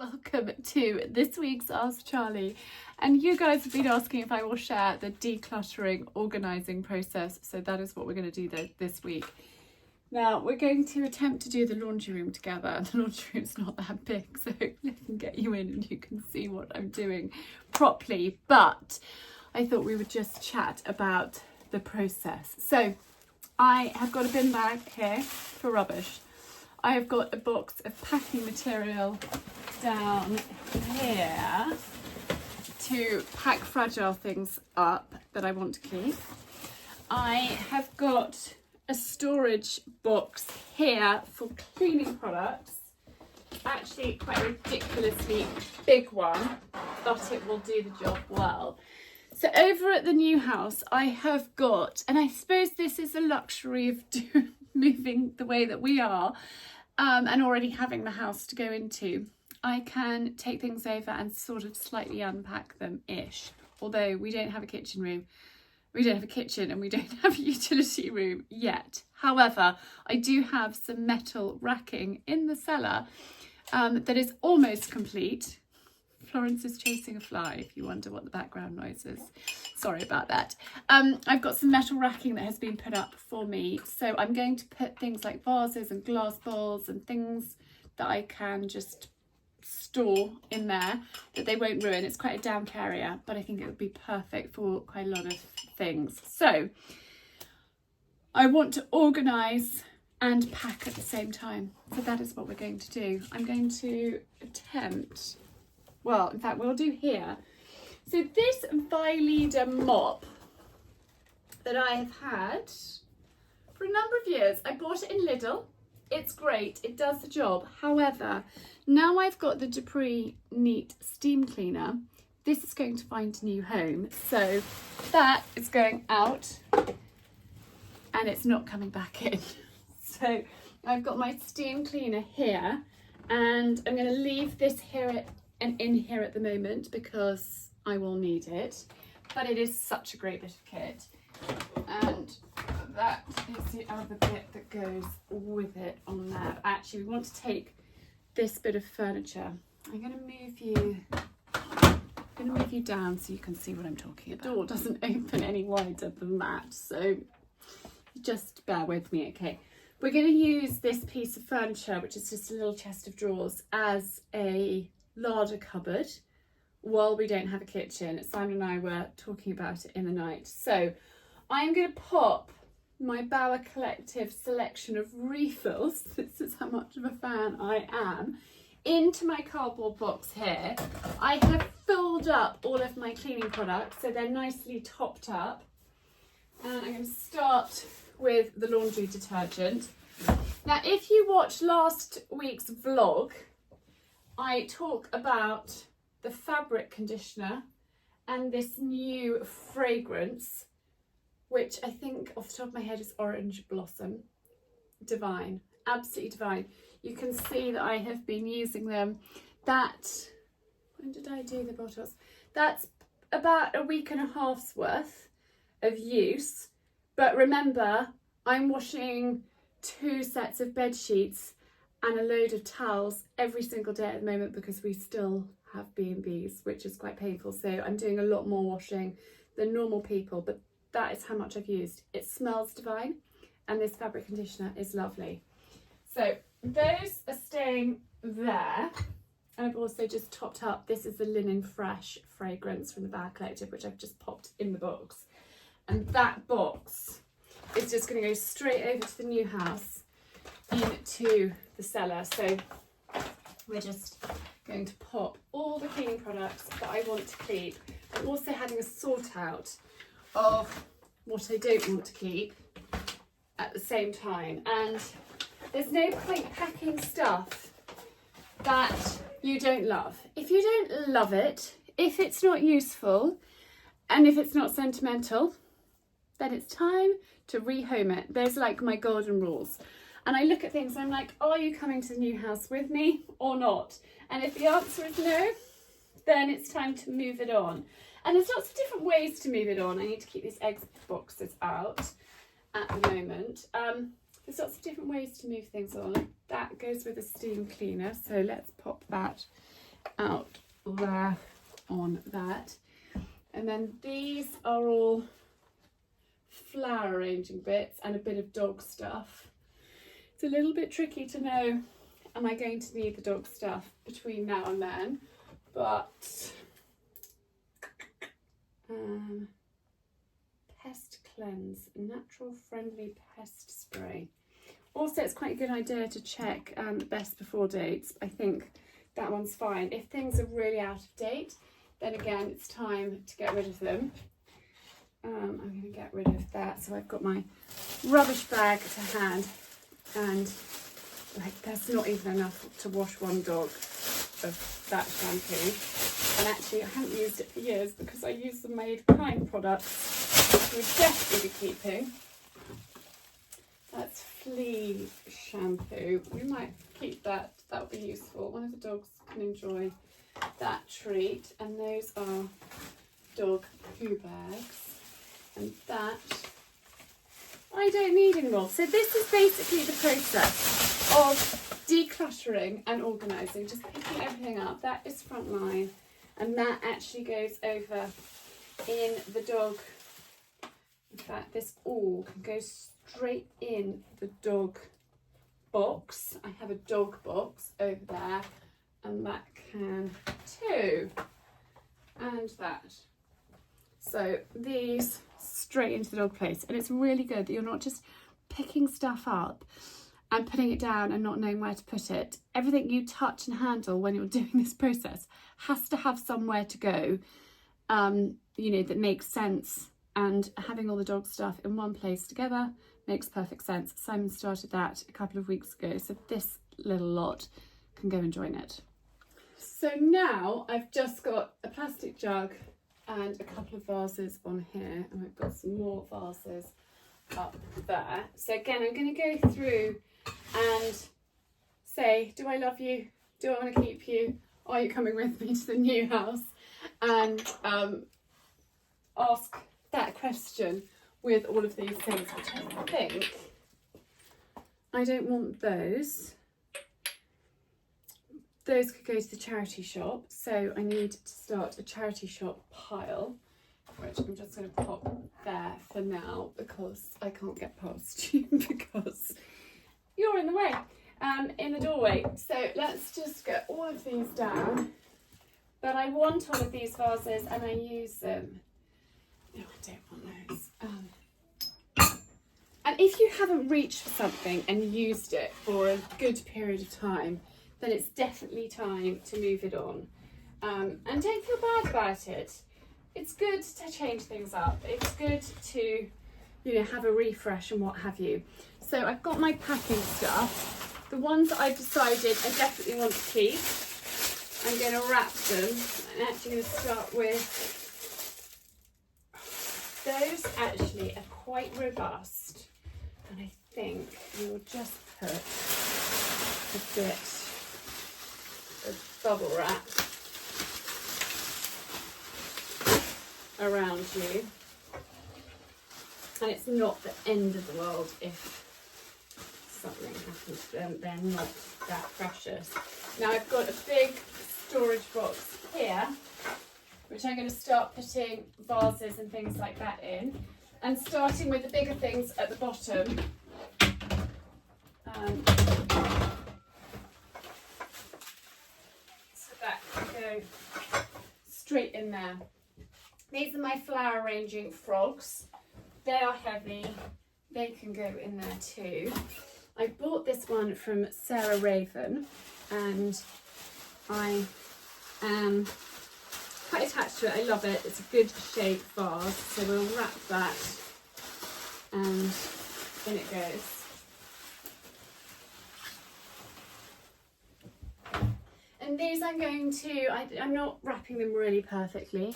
Welcome to this week's Ask Charlie, and you guys have been asking if I will share the decluttering organising process, so that is what we're going to do this week. Now we're going to attempt to do the laundry room together. The laundry room's not that big, so I can get you in and you can see what I'm doing properly, but I thought we would just chat about the process. So I have got a bin bag here for rubbish. I have got a box of packing material down here to pack fragile things up that I want to keep. I have got a storage box here for cleaning products. Actually quite a ridiculously big one, but it will do the job well. So over at the new house I have got, and I suppose this is a luxury of moving the way that we are, and already having the house to go into, I can take things over and sort of slightly unpack them-ish. Although we don't have a kitchen room, we don't have a kitchen and we don't have a utility room yet. However, I do have some metal racking in the cellar that is almost complete. Florence is chasing a fly, if you wonder what the background noise is. Sorry about that. I've got some metal racking that has been put up for me. So I'm going to put things like vases and glass bowls and things that I can just store in there that they won't ruin. It's quite a damp area, but I think it would be perfect for quite a lot of things. So I want to organise and pack at the same time. So that is what we're going to do. I'm going to attempt... Well, in fact, we'll do here. So this Leader mop that I have had for a number of years, I bought it in Lidl. It's great, it does the job. However, now I've got the Debris Neat steam cleaner, this is going to find a new home. So that is going out and it's not coming back in. So I've got my steam cleaner here and I'm going to leave this here and in here at the moment because I will need it, but it is such a great bit of kit. And that is the other bit that goes with it on there. Actually, we want to take this bit of furniture. I'm going to move you down so you can see what I'm talking about. The door doesn't open any wider than that, so just bear with me, okay? We're going to use this piece of furniture, which is just a little chest of drawers, as a larder cupboard while we don't have a kitchen. Simon and I were talking about it in the night. So I'm going to pop my Bauer Collective selection of refills, this is how much of a fan I am, into my cardboard box here. I have filled up all of my cleaning products so they're nicely topped up, and I'm going to start with the laundry detergent. Now if you watched last week's vlog, I talk about the fabric conditioner and this new fragrance, which I think off the top of my head is Orange Blossom. Divine, absolutely divine. You can see that I have been using them. When did I do the bottles? That's about a week and a half's worth of use. But remember, I'm washing 2 sets of bed sheets and a load of towels every single day at the moment because we still have B&Bs, which is quite painful. So I'm doing a lot more washing than normal people, but that is how much I've used. It smells divine and this fabric conditioner is lovely. So those are staying there. And I've also just topped up, this is the Linen Fresh fragrance from the Bauer Collective, which I've just popped in the box. And that box is just going to go straight over to the new house into the cellar. So we're just going to pop all the cleaning products that I want to keep. I'm also having a sort out of what I don't want to keep at the same time. And there's no point packing stuff that you don't love. If you don't love it, if it's not useful, and if it's not sentimental, then it's time to rehome it. There's like my golden rules. And I look at things and I'm like, are you coming to the new house with me or not? And if the answer is no, then it's time to move it on. And there's lots of different ways to move it on. I need to keep these egg boxes out at the moment. There's lots of different ways to move things on. That goes with a steam cleaner, so let's pop that out there on that. And then these are all flower arranging bits and a bit of dog stuff. It's a little bit tricky to know, am I going to need the dog stuff between now and then, but pest cleanse, natural friendly pest spray. Also, it's quite a good idea to check the best before dates. I think that one's fine. If things are really out of date, then again, it's time to get rid of them. I'm going to get rid of that. So I've got my rubbish bag to hand, and like there's not even enough to wash one dog of that shampoo. And actually, I haven't used it for years because I use the Made Kind products, which we'll definitely be keeping. That's flea shampoo. We might keep that. That would be useful. One of the dogs can enjoy that treat. And those are dog poo bags. And that I don't need anymore. So this is basically the process of decluttering and organising, just picking everything up. That is Frontline, and that actually goes over in the dog. In fact, this all can go straight in the dog box. I have a dog box over there, and that can too, and that. So these straight into the dog place, and it's really good that you're not just picking stuff up and putting it down and not knowing where to put it. Everything you touch and handle when you're doing this process has to have somewhere to go, you know, that makes sense, and having all the dog stuff in one place together makes perfect sense. Simon started that a couple of weeks ago, so this little lot can go and join it. So now I've just got a plastic jug and a couple of vases on here, and I've got some more vases up there. So again, I'm going to go through and say, do I love you? Do I want to keep you? Are you coming with me to the new house? And ask that question with all of these things, which I think I don't want those. Those could go to the charity shop, so I need to start a charity shop pile, which I'm just going to pop there for now because I can't get past you because you're in the way, in the doorway. So let's just get all of these down. But I want all of these vases and I use them. No, I don't want those. And if you haven't reached for something and used it for a good period of time, then it's definitely time to move it on. And don't feel bad about it. It's good to change things up. It's good to, you know, have a refresh and what have you. So I've got my packing stuff. The ones that I've decided I definitely want to keep, I'm going to wrap them. I'm actually going to start with those. Actually are quite robust, and I think we will just put a bit of bubble wrap around you, and it's not the end of the world if something happens to them. They're not that precious. Now I've got a big storage box here, which I'm going to start putting vases and things like that in, and starting with the bigger things at the bottom. So that can go straight in there. These are my flower arranging frogs. They are heavy. They can go in there too. I bought this one from Sarah Raven, and I am quite attached to it. I love it. It's a good shaped vase. So we'll wrap that, and in it goes. And these I'm going to, I'm not wrapping them really perfectly.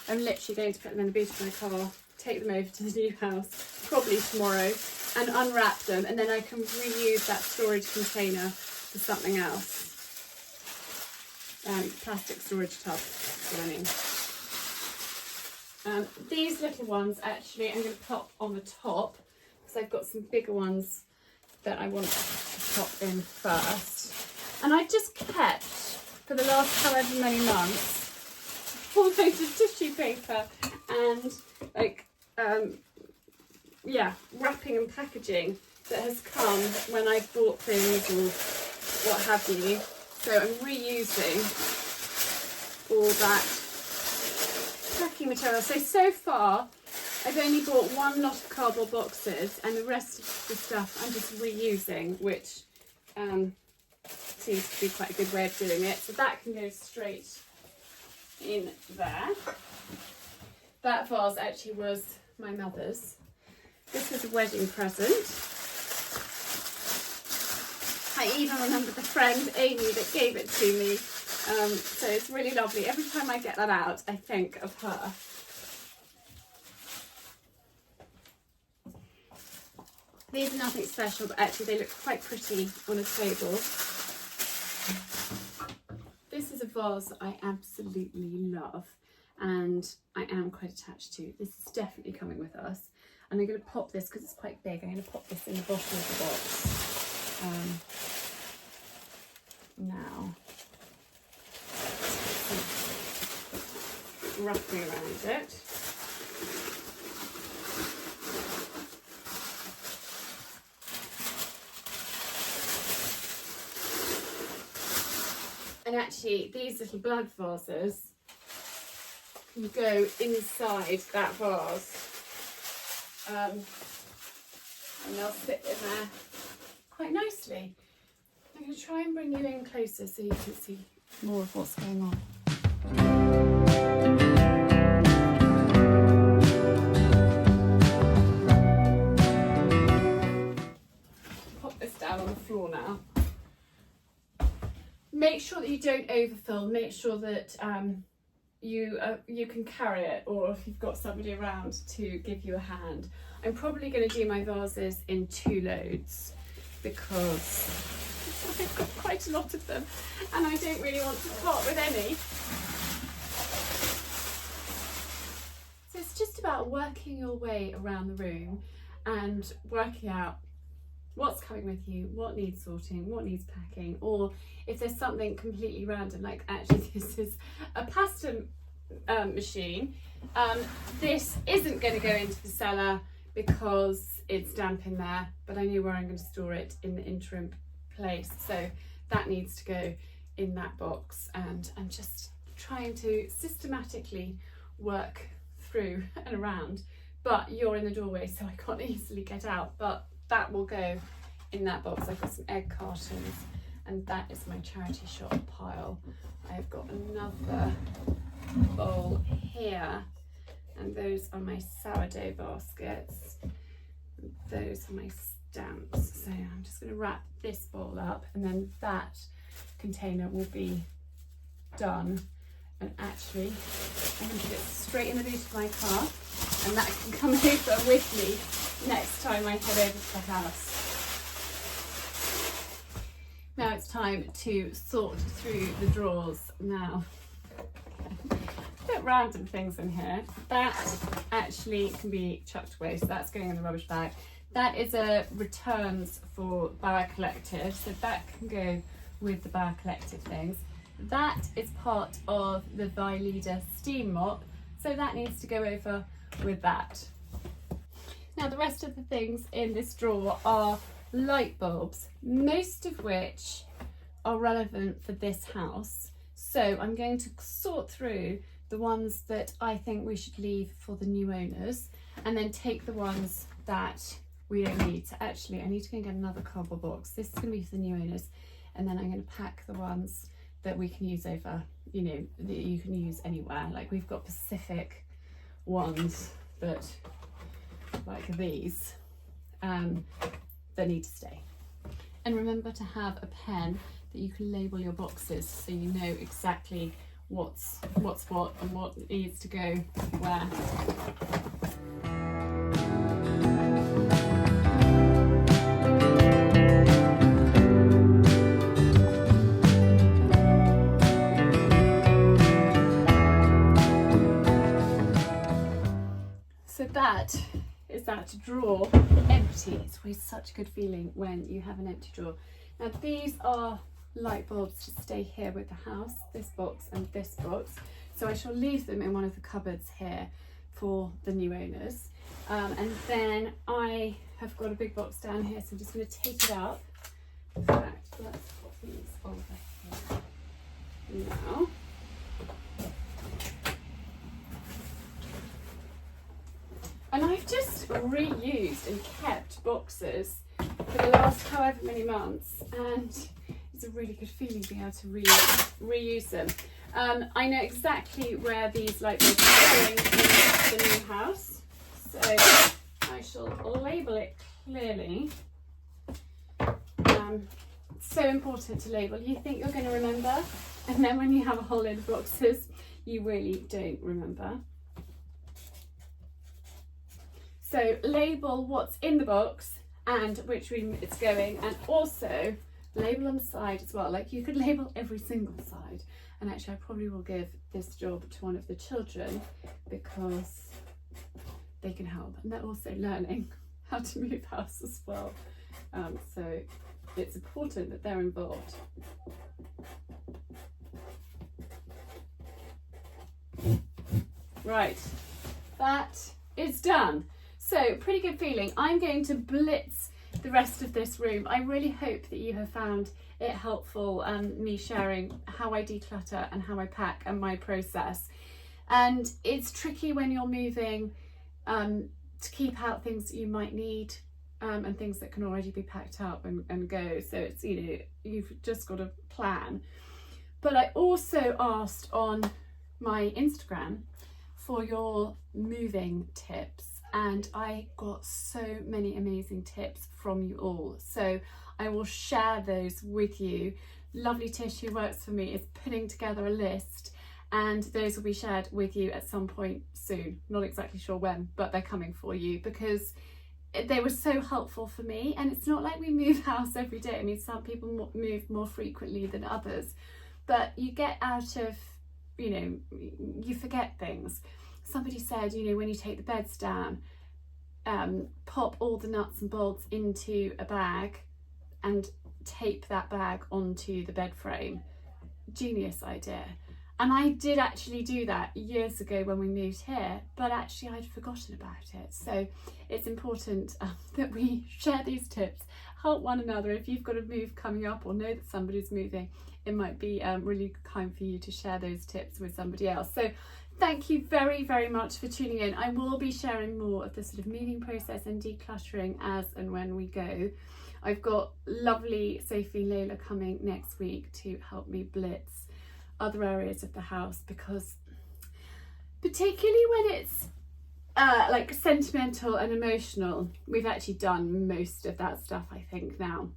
I'm literally going to put them in the boot of my car, take them over to the new house, probably tomorrow, and unwrap them, and then I can reuse that storage container for something else. Plastic storage tub, that's what I mean. These little ones actually I'm going to pop on the top, because I've got some bigger ones that I want to pop in first. And I just kept for the last however many months, all loads of tissue paper and like yeah, wrapping and packaging that has come when I bought things or what have you. So I'm reusing all that packing material. So far I've only bought one lot of cardboard boxes, and the rest of the stuff I'm just reusing, which seems to be quite a good way of doing it. So that can go straight in there. That vase actually was my mother's. This was a wedding present. I even remember the friend Amy that gave it to me. So it's really lovely. Every time I get that out, I think of her. These are nothing special, but actually they look quite pretty on a table. This is a vase that I absolutely love and I am quite attached to. This is definitely coming with us. And I'm going to pop this, because it's quite big, I'm going to pop this in the bottom of the box. Now, wrapping around it. And actually, these little blood vases can go inside that vase. And they'll sit in there quite nicely. I'm going to try and bring you in closer so you can see more of what's going on. Pop this down on the floor now. Make sure that you don't overfill. Make sure that you can carry it, or if you've got somebody around to give you a hand. I'm probably going to do my vases in 2 loads because I've got quite a lot of them and I don't really want to part with any. So it's just about working your way around the room and working out what's coming with you, what needs sorting, what needs packing, or if there's something completely random, like actually this is a pasta machine. This isn't going to go into the cellar because it's damp in there, but I know where I'm going to store it in the interim place, so that needs to go in that box. And I'm just trying to systematically work through and around, but you're in the doorway so I can't easily get out, but that will go in that box. I've got some egg cartons, and that is my charity shop pile. I've got another bowl here, and those are my sourdough baskets. And those are my stamps. So I'm just going to wrap this bowl up, and then that container will be done. And actually, I'm going to put it straight in the boot of my car, and that can come over with me next time I head over to the house. Now it's time to sort through the drawers. Now, a bit random things in here. That actually can be chucked away, so that's going in the rubbish bag. That is a returns for Bauer Collective, so that can go with the Bauer Collective things. That is part of the Leader steam mop, so that needs to go over with that. Now the rest of the things in this drawer are light bulbs, most of which are relevant for this house. So I'm going to sort through the ones that I think we should leave for the new owners, and then take the ones that we don't need. So actually I need to go and get another cardboard box. This is going to be for the new owners, and then I'm going to pack the ones that we can use over, you know, that you can use anywhere. Like we've got Pacific ones that, like these, that need to stay. And remember to have a pen that you can label your boxes so you know exactly what's what and what needs to go where. So that is that drawer empty. It's always such a good feeling when you have an empty drawer. Now these are light bulbs to stay here with the house, this box and this box. So I shall leave them in one of the cupboards here for the new owners. And then I have got a big box down here, so I'm just going to take it out. In fact, let's put these over here now. And I've just reused and kept boxes for the last however many months, and it's a really good feeling being able to reuse them. I know exactly where these light bulbs are going in the new house, so I shall label it clearly. So important to label. You think you're going to remember, and then when you have a whole load of boxes, you really don't remember. So label what's in the box and which room it's going, and also label on the side as well. Like, you could label every single side, and actually I probably will give this job to one of the children because they can help, and they're also learning how to move house as well. So it's important that they're involved. Right, that is done. So pretty good feeling. I'm going to blitz the rest of this room. I really hope that you have found it helpful, me sharing how I declutter and how I pack and my process. And it's tricky when you're moving to keep out things that you might need and things that can already be packed up and go. So it's, you know, you've just got to plan. But I also asked on my Instagram for your moving tips, and I got so many amazing tips from you all. So I will share those with you. Lovely Tish, who works for me, is putting together a list, and those will be shared with you at some point soon. Not exactly sure when, but they're coming for you because they were so helpful for me. And it's not like we move house every day. I mean, some people move more frequently than others, but you get out of, you know, you forget things. Somebody said, you know, when you take the beds down, pop all the nuts and bolts into a bag and tape that bag onto the bed frame. Genius idea. And I did actually do that years ago when we moved here, but actually I'd forgotten about it. So it's important that we share these tips, help one another. If you've got a move coming up or know that somebody's moving, it might be really kind for you to share those tips with somebody else. So thank you very, very much for tuning in. I will be sharing more of the sort of moving process and decluttering as and when we go. I've got lovely Sophie and Layla coming next week to help me blitz other areas of the house, because particularly when it's like sentimental and emotional, we've actually done most of that stuff, I think, now.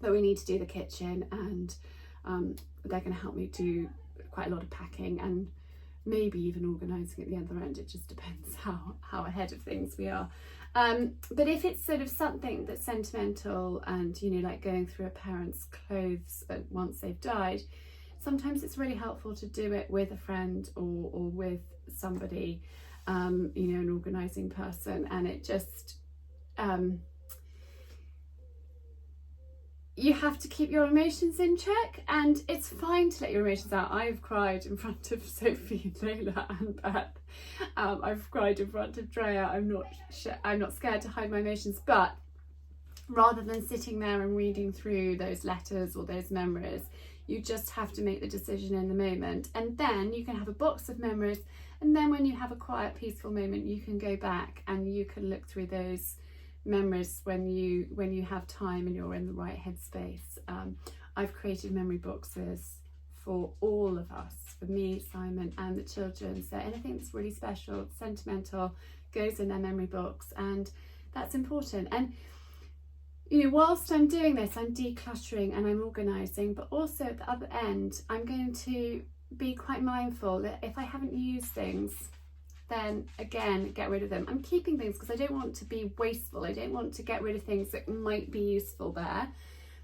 But we need to do the kitchen, and they're going to help me do quite a lot of packing and maybe even organising at the other end. It just depends how ahead of things we are. But if it's sort of something that's sentimental and, you know, like going through a parent's clothes once they've died, sometimes it's really helpful to do it with a friend or with somebody, you know, an organising person. And it just, you have to keep your emotions in check, and it's fine to let your emotions out. I've cried in front of Sophie and Layla and Beth. I've cried in front of Drea. I'm not scared to hide my emotions, but rather than sitting there and reading through those letters or those memories, you just have to make the decision in the moment. And then you can have a box of memories, and then when you have a quiet, peaceful moment, you can go back and you can look through those memories when you have time and you're in the right headspace. I've created memory boxes for all of us, for me, Simon and the children, so anything that's really special, sentimental, goes in their memory box, and that's important. And you know, whilst I'm doing this, I'm decluttering and I'm organising, but also at the other end, I'm going to be quite mindful that if I haven't used things, then again, get rid of them. I'm keeping things because I don't want to be wasteful. I don't want to get rid of things that might be useful there.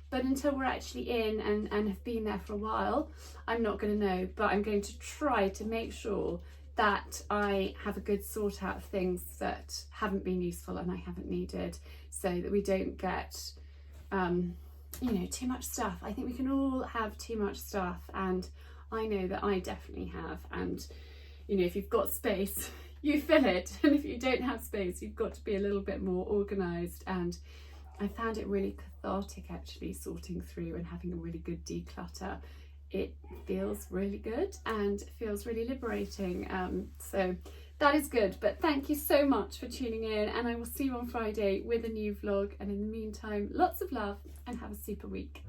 But until we're actually in and have been there for a while, I'm not going to know. But I'm going to try to make sure that I have a good sort out of things that haven't been useful and I haven't needed, so that we don't get you know, too much stuff. I think we can all have too much stuff, and I know that I definitely have. And you know, if you've got space, you fill it, and if you don't have space, you've got to be a little bit more organised. And I found it really cathartic actually sorting through and having a really good declutter. It feels really good and it feels really liberating. So that is good. But thank you so much for tuning in, and I will see you on Friday with a new vlog. And in the meantime, lots of love and have a super week.